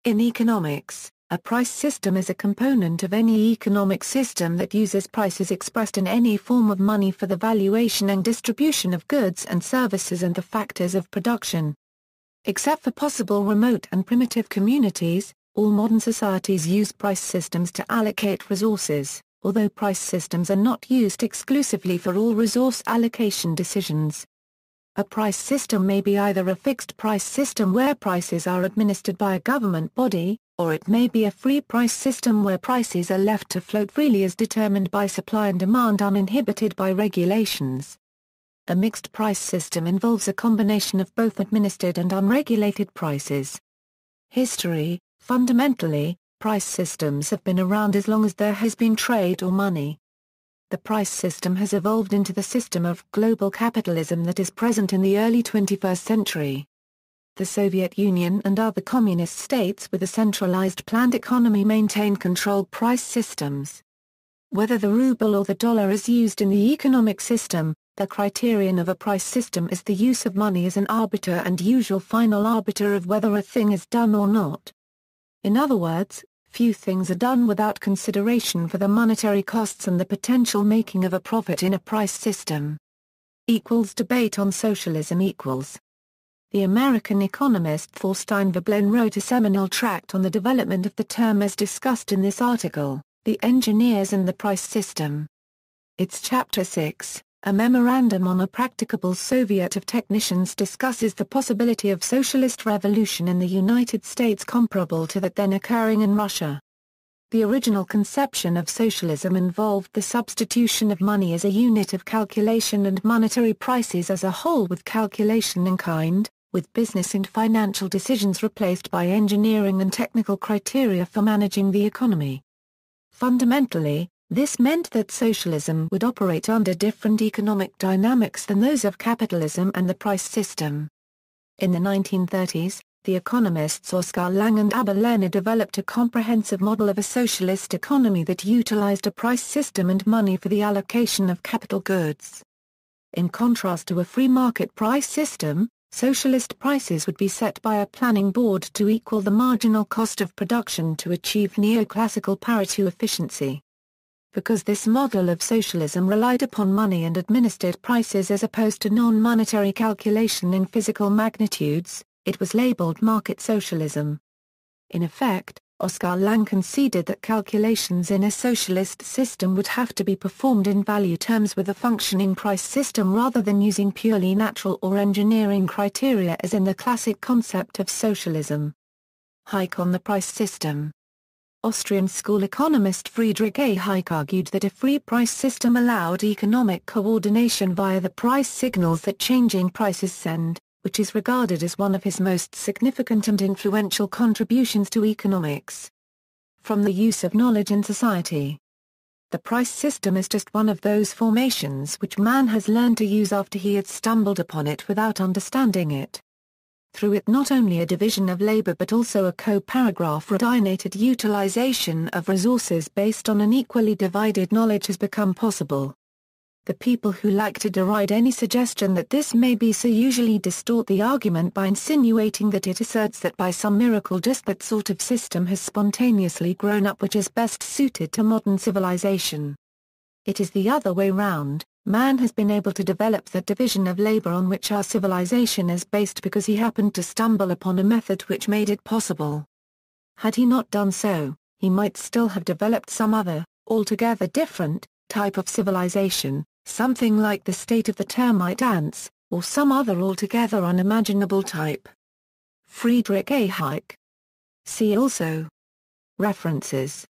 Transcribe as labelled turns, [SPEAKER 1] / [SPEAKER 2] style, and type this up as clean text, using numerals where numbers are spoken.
[SPEAKER 1] In economics, a price system is a component of any economic system that uses prices expressed in any form of money for the valuation and distribution of goods and services and the factors of production. Except for possible remote and primitive communities, all modern societies use price systems to allocate resources, although price systems are not used exclusively for all resource allocation decisions. A price system may be either a fixed price system where prices are administered by a government body, or it may be a free price system where prices are left to float freely as determined by supply and demand uninhibited by regulations. A mixed price system involves a combination of both administered and unregulated prices. History: fundamentally, price systems have been around as long as there has been trade or money. The price system has evolved into the system of global capitalism that is present in the early 21st century. The Soviet Union and other communist states with a centralized planned economy maintained controlled price systems. Whether the ruble or the dollar is used in the economic system, the criterion of a price system is the use of money as an arbiter and usual final arbiter of whether a thing is done or not. In other words, few things are done without consideration for the monetary costs and the potential making of a profit in a price system. Debate on socialism. The American economist Thorstein Veblen wrote a seminal tract on the development of the term as discussed in this article, The Engineers and the Price System. Its Chapter 6, A Memorandum on a Practicable Soviet of Technicians, discusses the possibility of socialist revolution in the United States comparable to that then occurring in Russia. The original conception of socialism involved the substitution of money as a unit of calculation and monetary prices as a whole with calculation in kind, with business and financial decisions replaced by engineering and technical criteria for managing the economy. Fundamentally, this meant that socialism would operate under different economic dynamics than those of capitalism and the price system. In the 1930s, the economists Oskar Lange and Abba Lerner developed a comprehensive model of a socialist economy that utilized a price system and money for the allocation of capital goods. In contrast to a free market price system, socialist prices would be set by a planning board to equal the marginal cost of production to achieve neoclassical parity efficiency. Because this model of socialism relied upon money and administered prices as opposed to non-monetary calculation in physical magnitudes, it was labeled market socialism. In effect, Oskar Lange conceded that calculations in a socialist system would have to be performed in value terms with a functioning price system rather than using purely natural or engineering criteria as in the classic concept of socialism. Hayek on the price system. Austrian school economist Friedrich A. Hayek argued that a free price system allowed economic coordination via the price signals that changing prices send, which is regarded as one of his most significant and influential contributions to economics. From the use of knowledge in society. The price system is just one of those formations which man has learned to use after he had stumbled upon it without understanding it. Through it not only a division of labor but also a co-paragraph redinated utilization of resources based on an equally divided knowledge has become possible. The people who like to deride any suggestion that this may be so usually distort the argument by insinuating that it asserts that by some miracle just that sort of system has spontaneously grown up which is best suited to modern civilization. It is the other way round. Man has been able to develop that division of labor on which our civilization is based because he happened to stumble upon a method which made it possible. Had he not done so, he might still have developed some other, altogether different, type of civilization, something like the state of the termite ants, or some other altogether unimaginable type. Friedrich A. Hayek. See also. References